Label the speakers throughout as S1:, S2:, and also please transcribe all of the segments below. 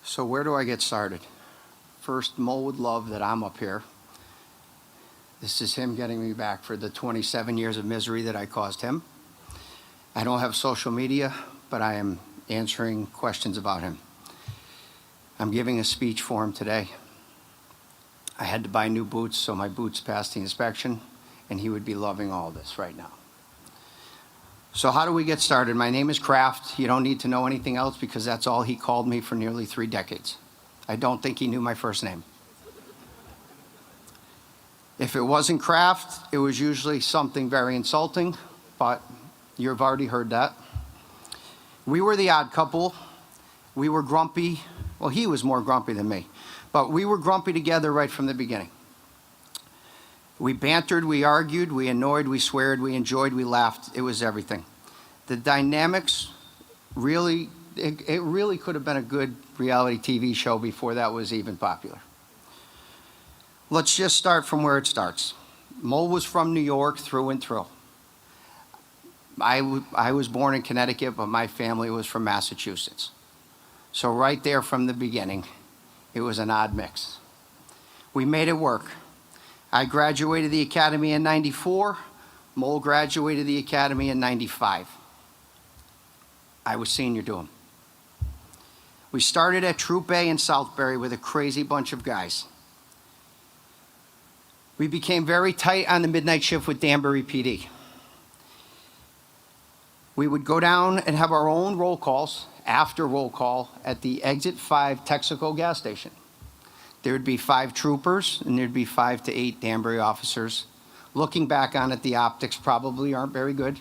S1: So where do I get started? First, Mohl would love that I'm up here. This is him getting me back for the 27 years of misery that I caused him. I don't have social media, but I am answering questions about him. I'm giving a speech for him today. I had to buy new boots, so my boots passed the inspection, and he would be loving all this right now. So how do we get started? My name is Kraft. You don't need to know anything else because that's all he called me for nearly 3 decades. I don't think he knew my first name. If it wasn't Kraft, it was usually something very insulting, but you've already heard that. We were the odd couple. We were grumpy. Well, he was more grumpy than me, but we were grumpy together right from the beginning. We bantered, we argued, we annoyed, we sweared, we enjoyed, we laughed. It was everything. The dynamics really, it really could have been a good reality TV show before that was even popular. Let's just start from where it starts. Mohl was from New York through and through. I was born in Connecticut, but my family was from Massachusetts. So right there from the beginning, it was an odd mix. We made it work. I graduated the academy in '94. Mohl graduated the academy in '95. I was senior to him. We started at Troop A in Southbury with a crazy bunch of guys. We became very tight on the midnight shift with Danbury PD. We would go down and have our own roll calls, after roll call, at the Exit 5 Texaco gas station. There would be 5 troopers, and there'd be 5 to 8 Danbury officers. Looking back on it, the optics probably aren't very good.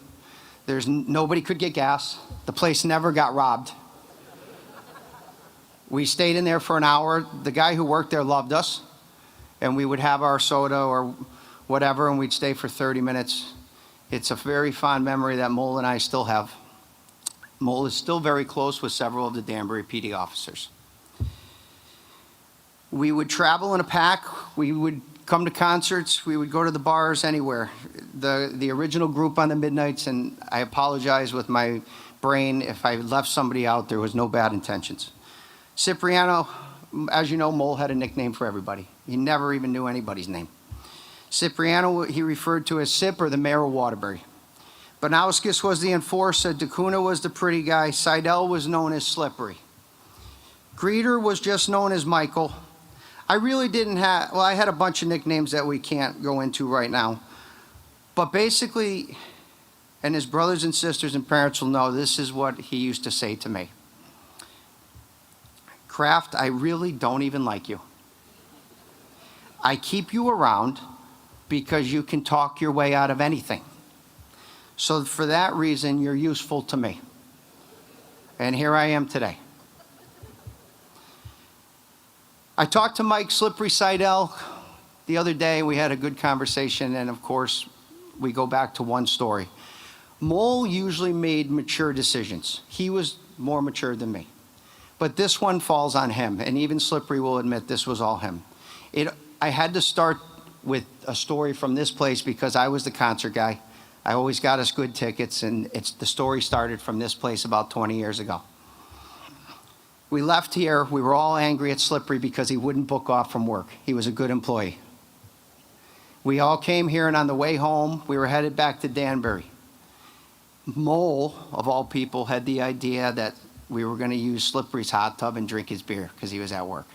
S1: Nobody could get gas. The place never got robbed. We stayed in there for an hour. The guy who worked there loved us, and we would have our soda or whatever, and we'd stay for 30 minutes. It's a very fond memory that Mohl and I still have. Mohl is still very close with several of the Danbury PD officers. We would travel in a pack. We would come to concerts. We would go to the bars, anywhere. The original group on the Midnights, and I apologize with my brain if I left somebody out. There was no bad intentions. Cipriano, as you know, Mohl had a nickname for everybody. He never even knew anybody's name. Cipriano, he referred to as Cip, or the mayor of Woodbury. Banauskas was the enforcer. DeCuna was the pretty guy. Seidel was known as Slippery. Greeter was just known as Michael. I really didn't have, well, I had a bunch of nicknames that we can't go into right now. But basically, and his brothers and sisters and parents will know, this is what he used to say to me. Kraft, I really don't even like you. I keep you around because you can talk your way out of anything. So for that reason, you're useful to me. And here I am today. I talked to Mike Slippery Seidel the other day. We had a good conversation, and of course, we go back to one story. Mohl usually made mature decisions. He was more mature than me. But this one falls on him, and even Slippery will admit this was all him. I had to start with a story from this place because I was the concert guy. I always got us good tickets, and the story started from this place about 20 years ago. We left here. We were all angry at Slippery because he wouldn't book off from work. He was a good employee. We all came here, and on the way home, we were headed back to Danbury. Mohl, of all people, had the idea that we were going to use Slippery's hot tub and drink his beer because he was at work.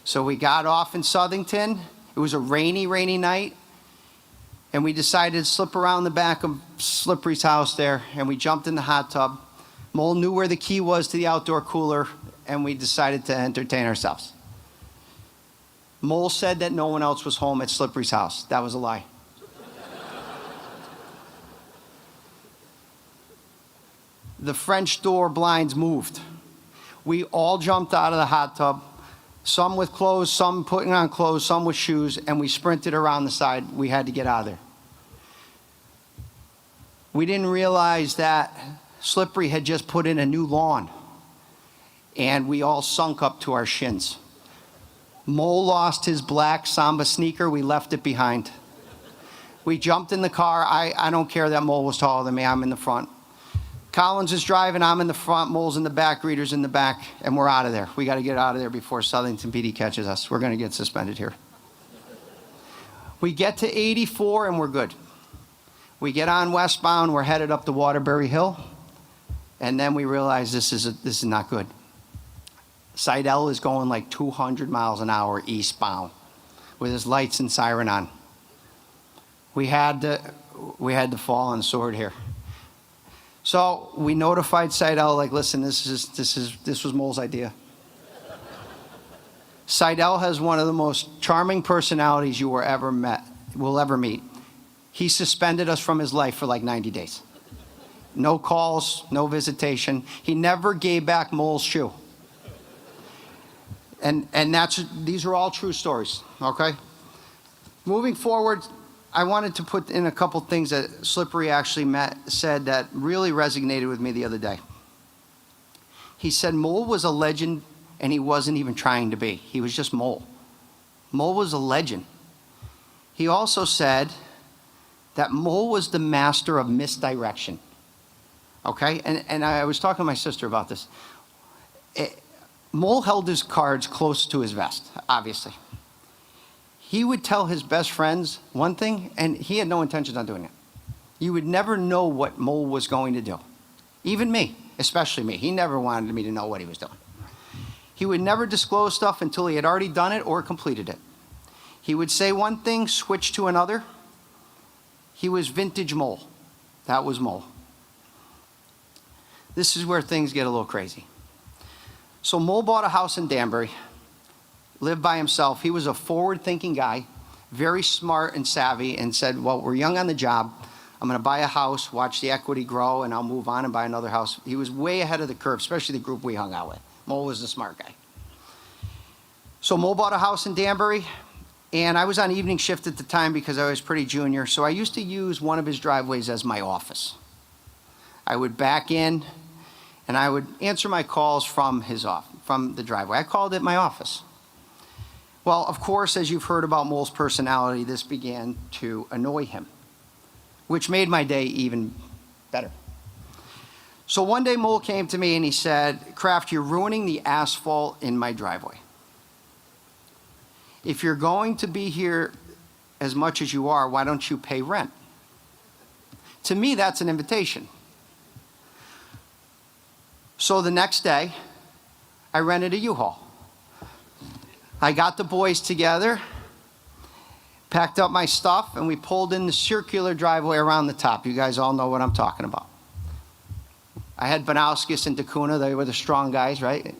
S1: So we got off in Southington. It was a rainy, rainy night. And we decided to slip around the back of Slippery's house there, and we jumped in the hot tub. Mohl knew where the key was to the outdoor cooler, and we decided to entertain ourselves. Mohl said that no one else was home at Slippery's house. That was a lie. The French door blinds moved. We all jumped out of the hot tub, some with clothes, some putting on clothes, some with shoes, and we sprinted around the side. We had to get out of there. We didn't realize that Slippery had just put in a new lawn, and we all sunk up to our shins. Mohl lost his black Samba sneaker. We left it behind. We jumped in the car. I don't care that Mohl was taller than me. I'm in the front. Collins is driving, I'm in the front, Mohl's in the back, Reeder's in the back, and we're out of there. We got to get out of there before Southington PD catches us. We're going to get suspended here. We get to 84 and we're good. We get on westbound, we're headed up the Woodbury Hill, and then we realize this is not good. Seidel is going like 200 miles an hour eastbound with his lights and siren on. We had to fall on the sword here. So we notified Seidel, like, listen, this was Mohl's idea. Seidel has one of the most charming personalities you will ever meet. He suspended us from his life for like 90 days. No calls, no visitation. He never gave back Mohl's shoe. And these are all true stories, okay? Moving forward, I wanted to put in a couple things that Slippery actually said that really resonated with me the other day. He said Mohl was a legend and he wasn't even trying to be. He was just Mohl. Mohl was a legend. He also said that Mohl was the master of misdirection. Okay? And I was talking to my sister about this. Mohl held his cards close to his vest, obviously. He would tell his best friends one thing, and he had no intentions on doing it. You would never know what Mohl was going to do. Even me, especially me. He never wanted me to know what he was doing. He would never disclose stuff until he had already done it or completed it. He would say one thing, switch to another. He was vintage Mohl. That was Mohl. This is where things get a little crazy. So Mohl bought a house in Danbury, lived by himself. He was a forward-thinking guy, very smart and savvy, and said, well, we're young on the job. I'm going to buy a house, watch the equity grow, and I'll move on and buy another house. He was way ahead of the curve, especially the group we hung out with. Mohl was the smart guy. So Mohl bought a house in Danbury, and I was on evening shift at the time because I was pretty junior, so I used to use one of his driveways as my office. I would back in, and I would answer my calls from the driveway. I called it my office. Well, of course, as you've heard about Mohl's personality, this began to annoy him, which made my day even better. So one day Mohl came to me and he said, Kraft, you're ruining the asphalt in my driveway. If you're going to be here as much as you are, why don't you pay rent? To me, that's an invitation. So the next day, I rented a U-Haul. I got the boys together, packed up my stuff, and we pulled in the circular driveway around the top. You guys all know what I'm talking about. I had Banauskis and DeCuna. They were the strong guys, right?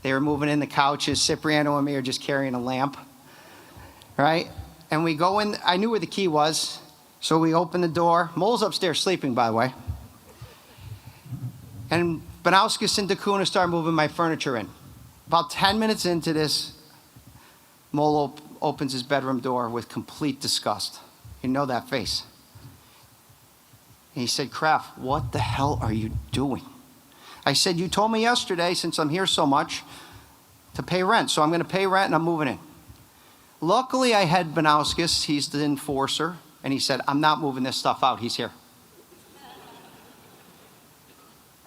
S1: They were moving in the couches. Cipriano and me are just carrying a lamp, right? And we go in. I knew where the key was, so we opened the door. Mohl's upstairs sleeping, by the way. And Banauskis and DeCuna started moving my furniture in. About 10 minutes into this, Mohl opens his bedroom door with complete disgust. You know that face. And he said, Kraft, what the hell are you doing? I said, you told me yesterday, since I'm here so much, to pay rent. So I'm going to pay rent and I'm moving in. Luckily, I had Banauskis. He's the enforcer. And he said, I'm not moving this stuff out. He's here.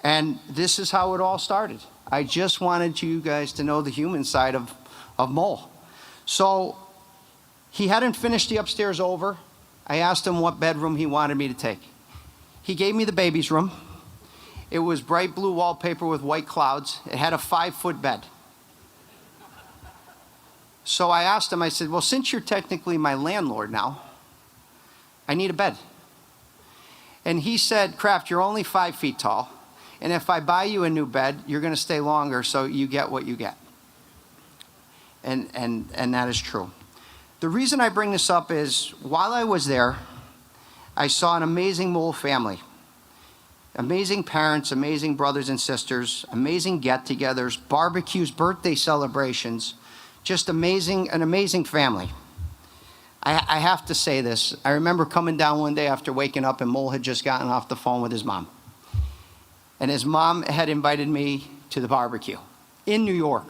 S1: And this is how it all started. I just wanted you guys to know the human side of Mohl. So he hadn't finished the upstairs over. I asked him what bedroom he wanted me to take. He gave me the baby's room. It was bright blue wallpaper with white clouds. It had a 5-foot bed. So I asked him, I said, well, since you're technically my landlord now, I need a bed. And he said, Kraft, you're only 5 feet tall. And if I buy you a new bed, you're going to stay longer, so you get what you get. And that is true. The reason I bring this up is, while I was there, I saw an amazing Mohl family. Amazing parents, amazing brothers and sisters, amazing get-togethers, barbecues, birthday celebrations, just an amazing family. I have to say this. I remember coming down one day after waking up and Mohl had just gotten off the phone with his mom. And his mom had invited me to the barbecue in New York.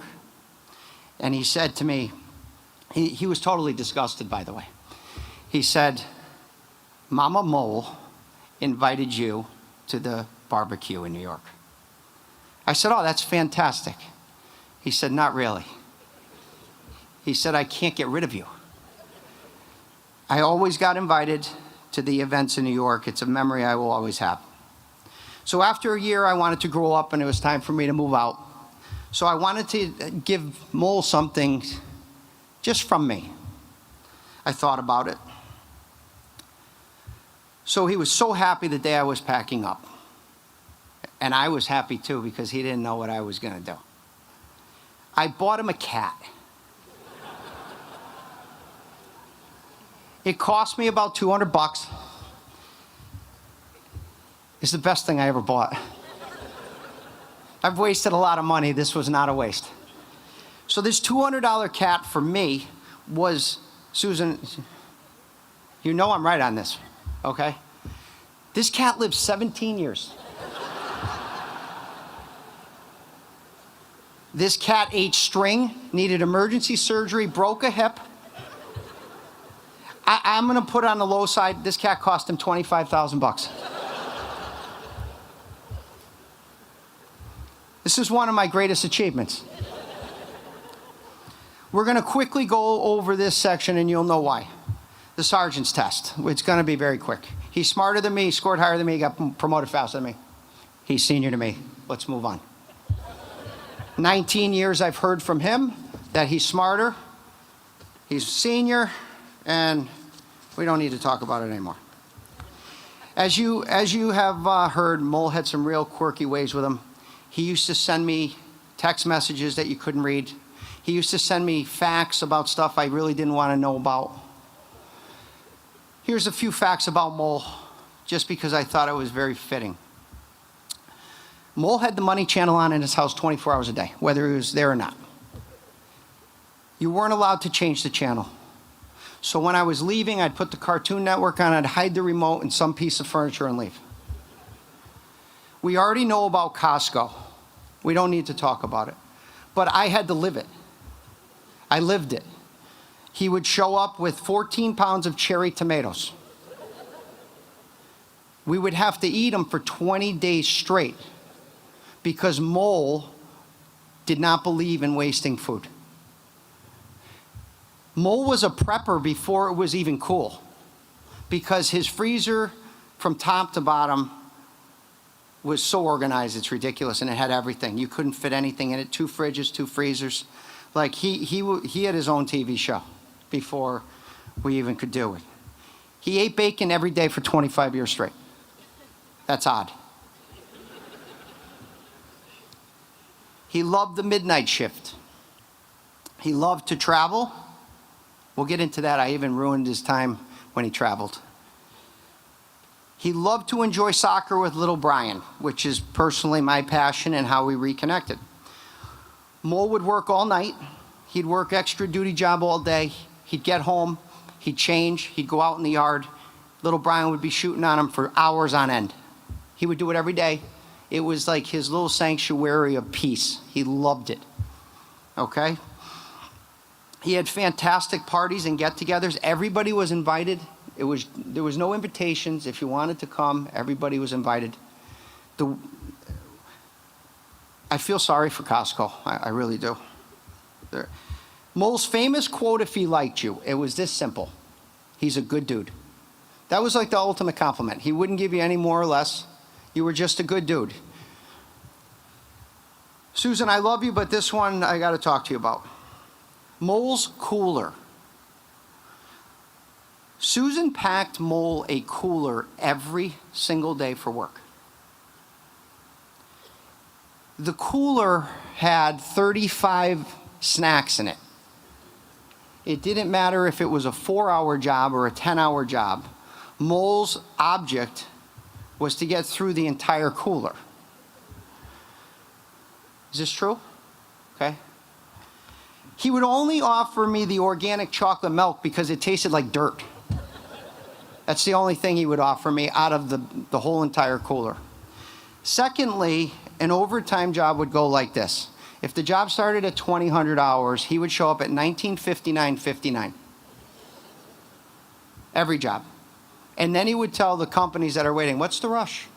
S1: And he said to me, he was totally disgusted, by the way. He said, Mama Mohl invited you to the barbecue in New York. I said, oh, that's fantastic. He said, not really. He said, I can't get rid of you. I always got invited to the events in New York. It's a memory I will always have. So after a year, I wanted to grow up, and it was time for me to move out. So I wanted to give Mohl something just from me. I thought about it. So he was so happy the day I was packing up. And I was happy too, because he didn't know what I was going to do. I bought him a cat. It cost me about $200. It's the best thing I ever bought. I've wasted a lot of money. This was not a waste. So this $200 cat for me was, Susan, you know I'm right on this, okay? This cat lived 17 years. This cat ate string, needed emergency surgery, broke a hip. I'm going to put on the low side. This cat cost him $25,000. This is one of my greatest achievements. We're going to quickly go over this section, and you'll know why. The sergeant's test. It's going to be very quick. He's smarter than me, scored higher than me, got promoted faster than me. He's senior to me. Let's move on. 19 years I've heard from him that he's smarter, he's senior, and we don't need to talk about it anymore. As you have heard, Mohl had some real quirky ways with him. He used to send me text messages that you couldn't read. He used to send me facts about stuff I really didn't want to know about. Here's a few facts about Mohl, just because I thought it was very fitting. Mohl had the Money Channel on in his house 24 hours a day, whether he was there or not. You weren't allowed to change the channel. So when I was leaving, I'd put the Cartoon Network on, I'd hide the remote in some piece of furniture and leave. We already know about Costco. We don't need to talk about it. But I had to live it. I lived it. He would show up with 14 pounds of cherry tomatoes. We would have to eat them for 20 days straight because Mohl did not believe in wasting food. Mohl was a prepper before it was even cool because his freezer from top to bottom was so organized, it's ridiculous, and it had everything. You couldn't fit anything in it. 2 fridges, 2 freezers. Like he had his own TV show before we even could do it. He ate bacon every day for 25 years straight. That's odd. He loved the midnight shift. He loved to travel. We'll get into that. I even ruined his time when he traveled. He loved to enjoy soccer with little Brian, which is personally my passion and how we reconnected. Mohl would work all night. He'd work extra duty job all day. He'd get home. He'd change. He'd go out in the yard. Little Brian would be shooting on him for hours on end. He would do it every day. It was like his little sanctuary of peace. He loved it. Okay? He had fantastic parties and get-togethers. Everybody was invited. There was no invitations. If you wanted to come, everybody was invited. I feel sorry for Costco. I really do. Mohl's famous quote, if he liked you, it was this simple: he's a good dude. That was like the ultimate compliment. He wouldn't give you any more or less. You were just a good dude. Susan, I love you, but this one I got to talk to you about. Mohl's cooler. Susan packed Mohl a cooler every single day for work. The cooler had 35 snacks in it. It didn't matter if it was a 4-hour job or a 10-hour job. Mohl's object was to get through the entire cooler. Is this true? Okay. He would only offer me the organic chocolate milk because it tasted like dirt. That's the only thing he would offer me out of the whole entire cooler. Secondly, an overtime job would go like this. If the job started at 2,000 hours, he would show up at 19:59:59. Every job. And then he would tell the companies that are waiting, what's the rush?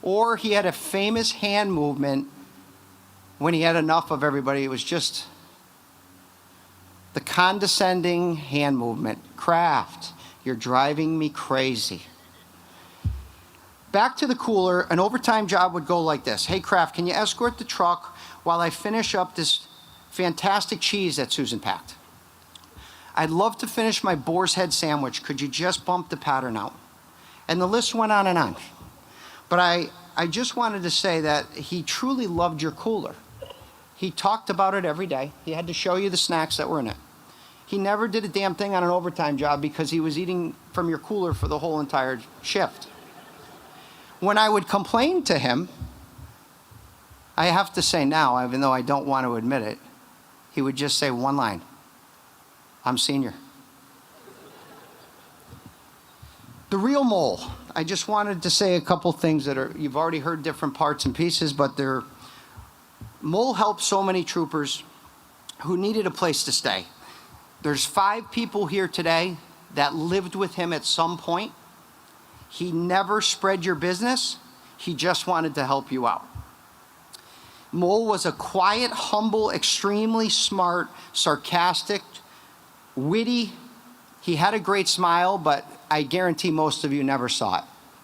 S1: Or he had a famous hand movement when he had enough of everybody. It was just the condescending hand movement. Kraft, you're driving me crazy. Back to the cooler, an overtime job would go like this. Hey, Kraft, can you escort the truck while I finish up this fantastic cheese that Susan packed? I'd love to finish my boar's head sandwich. Could you just bump the pattern out? And the list went on and on. But I just wanted to say that he truly loved your cooler. He talked about it every day. He had to show you the snacks that were in it. He never did a damn thing on an overtime job because he was eating from your cooler for the whole entire shift. When I would complain to him, I have to say now, even though I don't want to admit it, he would just say one line: I'm senior. The real Mohl. I just wanted to say a couple things that are, you've already heard different parts and pieces, but Mohl helped so many troopers who needed a place to stay. There's 5 people here today that lived with him at some point. He never spread your business. He just wanted to help you out. Mohl was a quiet, humble, extremely smart, sarcastic, witty. He had a great smile, but I guarantee most of you never saw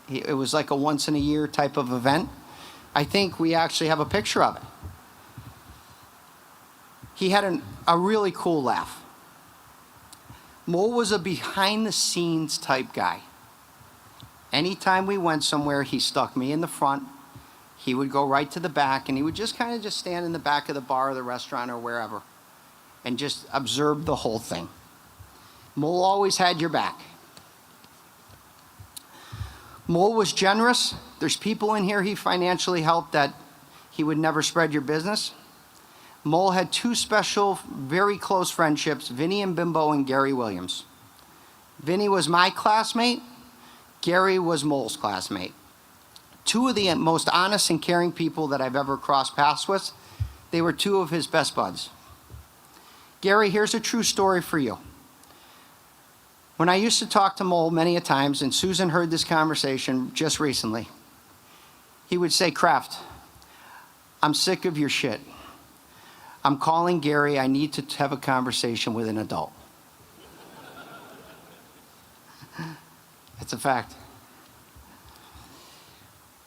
S1: it. It was like a once-in-a-year type of event. I think we actually have a picture of it. He had a really cool laugh. Mohl was a behind-the-scenes type guy. Anytime we went somewhere, he stuck me in the front. He would go right to the back, and he would just kind of just stand in the back of the bar or the restaurant or wherever and just observe the whole thing. Mohl always had your back. Mohl was generous. There's people in here he financially helped that he would never spread your business. Mohl had 2 special, very close friendships, Vinny and Bimbo and Gary Williams. Vinny was my classmate. Gary was Mohl's classmate. 2 of the most honest and caring people that I've ever crossed paths with. They were 2 of his best buds. Gary, here's a true story for you. When I used to talk to Mohl many a times, and Susan heard this conversation just recently, he would say, Kraft, I'm sick of your shit. I'm calling Gary. I need to have a conversation with an adult. It's a fact.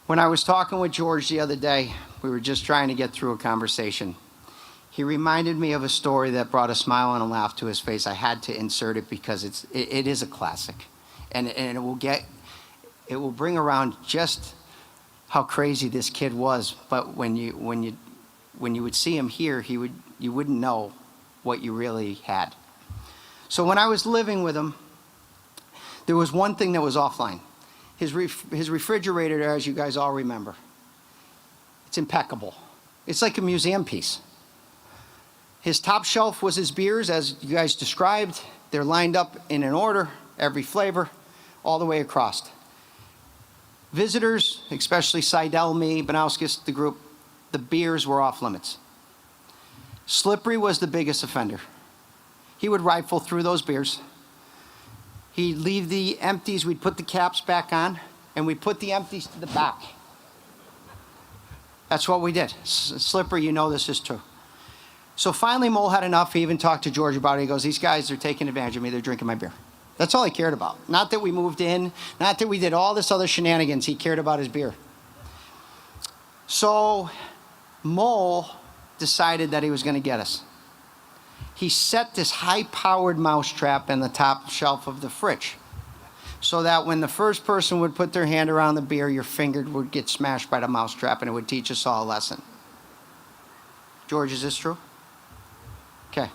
S1: When I was talking with George the other day, we were just trying to get through a conversation. He reminded me of a story that brought a smile and a laugh to his face. I had to insert it because it is a classic. And it will bring around just how crazy this kid was. But when you would see him here, you wouldn't know what you really had. So when I was living with him, there was one thing that was offline. His refrigerator, as you guys all remember, it's impeccable. It's like a museum piece. His top shelf was his beers, as you guys described. They're lined up in an order, every flavor, all the way across. Visitors, especially Seidel, me, Banauskis, the group, the beers were off limits. Slippery was the biggest offender. He would rifle through those beers. He'd leave the empties, we'd put the caps back on, and we'd put the empties to the back. That's what we did. Slippery, you know this is true. So finally, Mohl had enough. He even talked to George about it. He goes, these guys are taking advantage of me. They're drinking my beer. That's all he cared about. Not that we moved in, not that we did all this other shenanigans. He cared about his beer. So Mohl decided that he was going to get us. He set this high-powered mousetrap in the top shelf of the fridge so that when the first person would put their hand around the beer, your finger would get smashed by the mousetrap, and it would teach us all a lesson. George, is this true? Okay.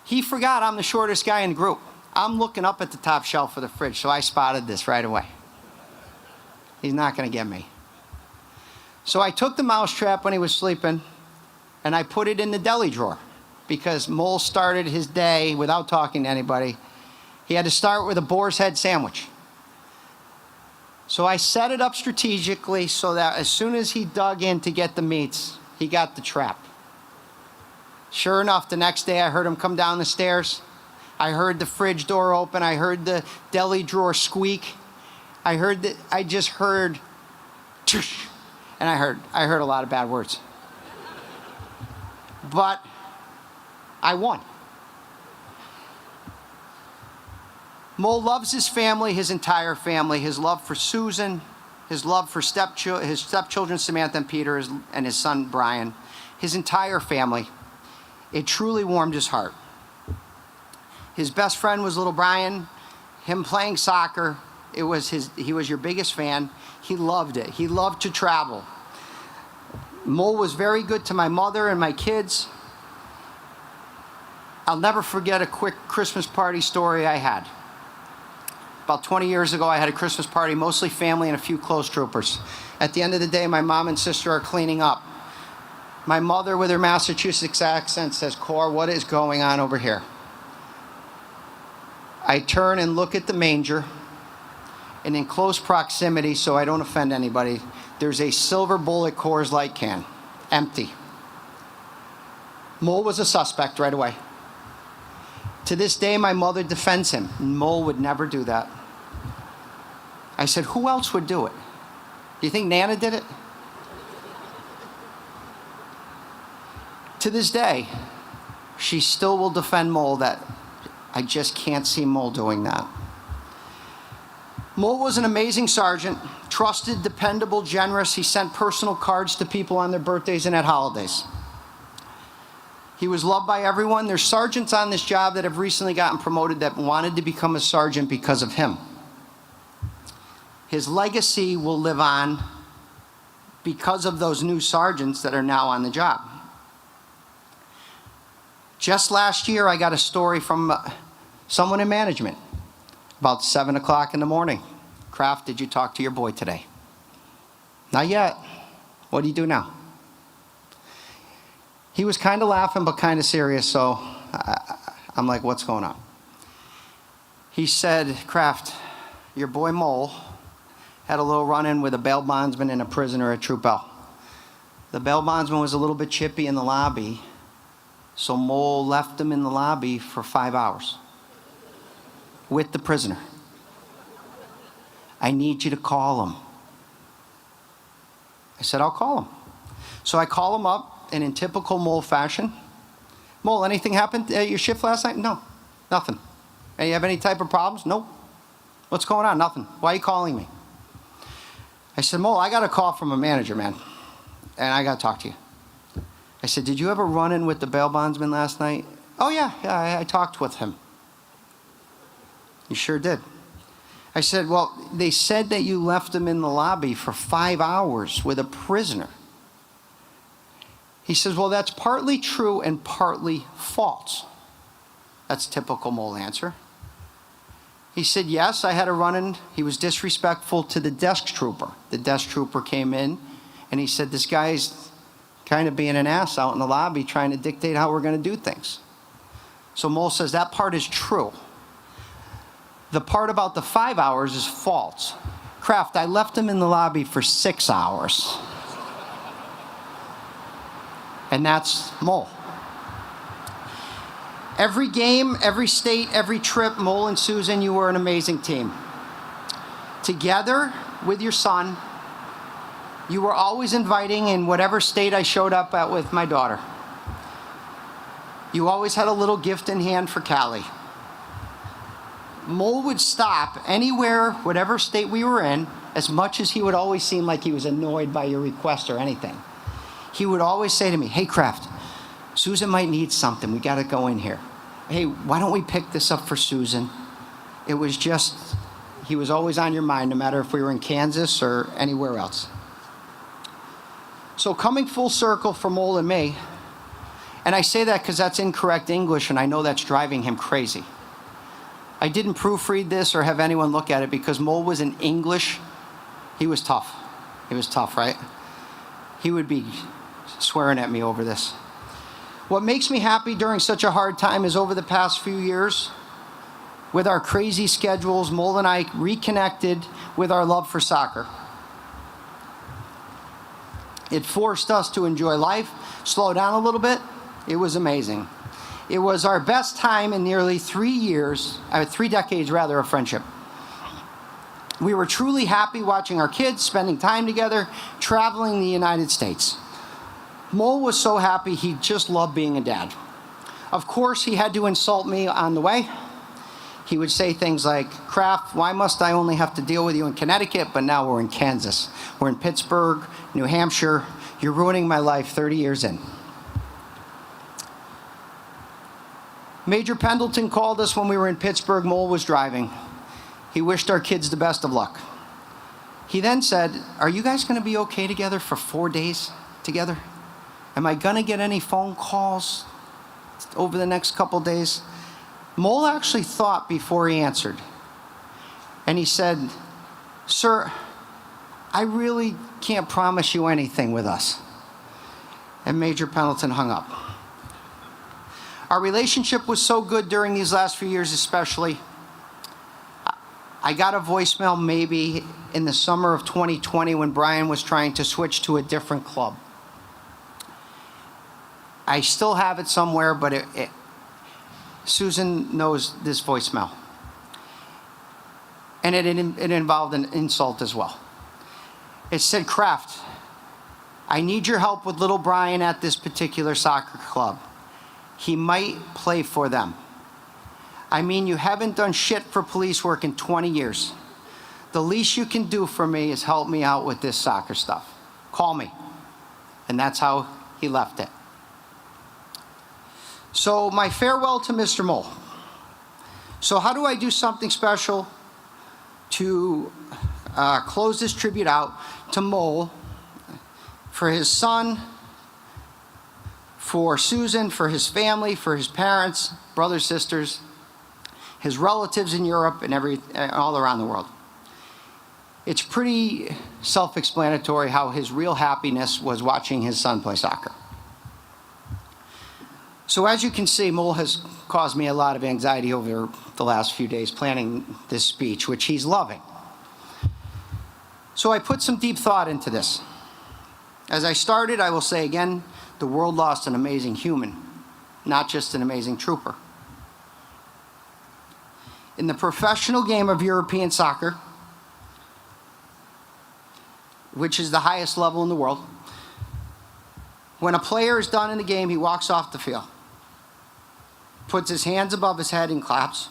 S1: He forgot I'm the shortest guy in the group. I'm looking up at the top shelf of the fridge, so I spotted this right away. He's not going to get me. So I took the mousetrap when he was sleeping, and I put it in the deli drawer because Mohl started his day without talking to anybody. He had to start with a boar's head sandwich. So I set it up strategically so that as soon as he dug in to get the meats, he got the trap. Sure enough, the next day I heard him come down the stairs. I heard the fridge door open. I heard the deli drawer squeak. I just heard And I heard a lot of bad words. But I won. Mohl loves his family, his entire family, his love for Susan, his love for his stepchildren, Samantha and Peter, and his son, Brian, his entire family. It truly warmed his heart. His best friend was little Brian. Him playing soccer, he was your biggest fan. He loved it. He loved to travel. Mohl was very good to my mother and my kids. I'll never forget a quick Christmas party story I had. About 20 years ago, I had a Christmas party, mostly family and a few close troopers. At the end of the day, my mom and sister are cleaning up. My mother, with her Massachusetts accent, says, "Cor, what is going on over here?" I turn and look at the manger, and in close proximity, so I don't offend anybody, there's a silver bullet Coors Light can, empty. Mohl was a suspect right away. To this day, my mother defends him. Mohl would never do that. I said, who else would do it? Do you think Nana did it? To this day, she still will defend Mohl that I just can't see Mohl doing that. Mohl was an amazing sergeant, trusted, dependable, generous. He sent personal cards to people on their birthdays and at holidays. He was loved by everyone. There's sergeants on this job that have recently gotten promoted that wanted to become a sergeant because of him. His legacy will live on because of those new sergeants that are now on the job. Just last year, I got a story from someone in management about 7 o'clock in the morning. Kraft, did you talk to your boy today? Not yet. What do you do now? He was kind of laughing but kind of serious, so I'm like, what's going on? He said, Kraft, your boy Mohl had a little run-in with a bail bondsman and a prisoner at Troop L. The bail bondsman was a little bit chippy in the lobby, so Mohl left him in the lobby for 5 hours with the prisoner. I need you to call him. I said, I'll call him. So I call him up, and in typical Mohl fashion, Mohl, anything happened at your shift last night? No, nothing. And you have any type of problems? Nope. What's going on? Nothing. Why are you calling me? I said, Mohl, I got a call from a manager, man, and I got to talk to you. I said, did you ever run in with the bail bondsman last night? Oh, yeah, I talked with him. You sure did. I said, well, they said that you left him in the lobby for 5 hours with a prisoner. He says, well, that's partly true and partly false. That's typical Mohl answer. He said, yes, I had a run-in. He was disrespectful to the desk trooper. The desk trooper came in, and he said, this guy's kind of being an ass out in the lobby trying to dictate how we're going to do things. So Mohl says, that part is true. The part about the 5 hours is false. Kraft, I left him in the lobby for 6 hours. And that's Mohl. Every game, every state, every trip, Mohl and Susan, you were an amazing team. Together with your son, you were always inviting in whatever state I showed up at with my daughter. You always had a little gift in hand for Callie. Mohl would stop anywhere, whatever state we were in, as much as he would always seem like he was annoyed by your request or anything. He would always say to me, hey, Kraft, Susan might need something. We got to go in here. Hey, why don't we pick this up for Susan? It was just, he was always on your mind, no matter if we were in Kansas or anywhere else. So coming full circle for Mohl and me, and I say that because that's incorrect English, and I know that's driving him crazy. I didn't proofread this or have anyone look at it because Mohl was in English. He was tough. He was tough, right? He would be swearing at me over this. What makes me happy during such a hard time is over the past few years, with our crazy schedules, Mohl and I reconnected with our love for soccer. It forced us to enjoy life, slow down a little bit. It was amazing. It was our best time in nearly 3 decades of friendship. We were truly happy watching our kids, spending time together, traveling the United States. Mohl was so happy he just loved being a dad. Of course, he had to insult me on the way. He would say things like, Kraft, why must I only have to deal with you in Connecticut, but now we're in Kansas. We're in Pittsburgh, New Hampshire. You're ruining my life 30 years in. Major Pendleton called us when we were in Pittsburgh. Mohl was driving. He wished our kids the best of luck. He then said, are you guys going to be okay together for 4 days together? Am I going to get any phone calls over the next couple days? Mohl actually thought before he answered. And he said, sir, I really can't promise you anything with us. And Major Pendleton hung up. Our relationship was so good during these last few years especially. I got a voicemail maybe in the summer of 2020 when Brian was trying to switch to a different club. I still have it somewhere, but Susan knows this voicemail. And it involved an insult as well. It said, Kraft, I need your help with little Brian at this particular soccer club. He might play for them. I mean, you haven't done shit for police work in 20 years. The least you can do for me is help me out with this soccer stuff. Call me. And that's how he left it. So my farewell to Mr. Mohl. So how do I do something special to close this tribute out to Mohl for his son, for Susan, for his family, for his parents, brothers, sisters, his relatives in Europe and all around the world. It's pretty self-explanatory how his real happiness was watching his son play soccer. So as you can see, Mohl has caused me a lot of anxiety over the last few days planning this speech, which he's loving. So I put some deep thought into this. As I started, I will say again, the world lost an amazing human, not just an amazing trooper. In the professional game of European soccer, which is the highest level in the world, when a player is done in the game, he walks off the field, puts his hands above his head and claps.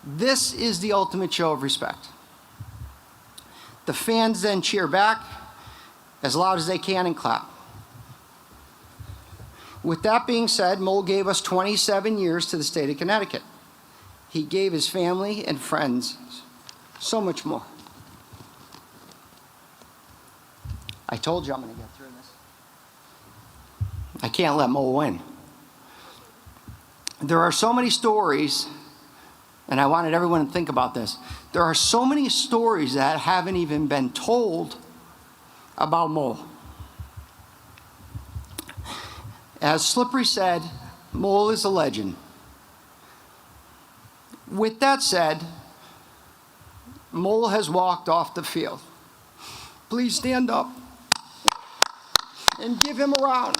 S1: This is the ultimate show of respect. The fans then cheer back as loud as they can and clap. With that being said, Mohl gave us 27 years to the state of Connecticut. He gave his family and friends so much more. I told you I'm going to get through this. I can't let Mohl win. There are so many stories, and I wanted everyone to think about this. There are so many stories that haven't even been told about Mohl. As Slippery said, Mohl is a legend. With that said, Mohl has walked off the field. Please stand up and give him a round.